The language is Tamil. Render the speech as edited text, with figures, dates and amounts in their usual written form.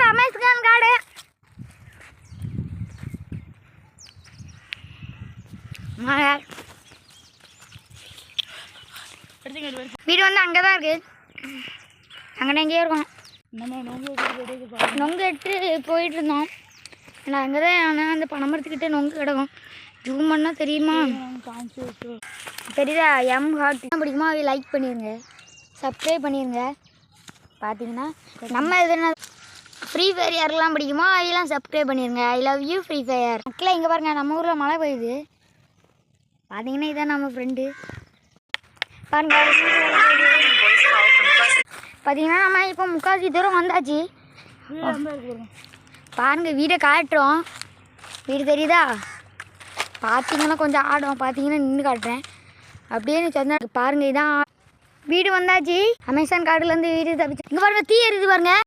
அமேசான் காடு. வீடு வந்து அங்கே தான் இருக்குது. அங்கே எங்கேயோ இருக்கும். நொங்கு எடுத்து போயிட்டு இருந்தோம். நான் அங்கே தான். ஆனால் அந்த பனைமரத்துக்கிட்ட நொங்கு கிடக்கும். ஜூம் பண்ணால் தெரியுமா? தெரியுதா? எம் ஹார்ட் பிடிக்குமா? அவை லைக் பண்ணிடுங்க, சப்ஸ்கிரைப் பண்ணிடுங்க. பார்த்தீங்கன்னா நம்ம எதுனா ஃப்ரீ ஃபயர் யாருக்கெல்லாம் பிடிக்குமோ அவையெல்லாம் சப்ஸ்கிரைப் பண்ணிடுங்க. I love you free fire. மக்களே இங்கே பாருங்கள், நம்ம ஊரில் மழை பெய்யுது. பார்த்தீங்கன்னா இதான் நம்ம ஃப்ரெண்டு. பாருங்க, பார்த்தீங்கன்னா நம்ம இப்போ முக்கால்வாசி தூரம் வந்தாச்சு. பாருங்கள், வீடை காட்டுறோம். வீடு தெரியுதா? பார்த்தீங்கன்னா கொஞ்சம் ஆடும். பார்த்தீங்கன்னா நின்று காட்டுறேன். அப்படியே சொன்னா பாருங்கள், இதான் வீடு வந்தாச்சு. அமேசான் காடுலேருந்து வீடு தப்பிச்சு. இங்கே பாருங்கள், தீ எரியுது பாருங்கள்.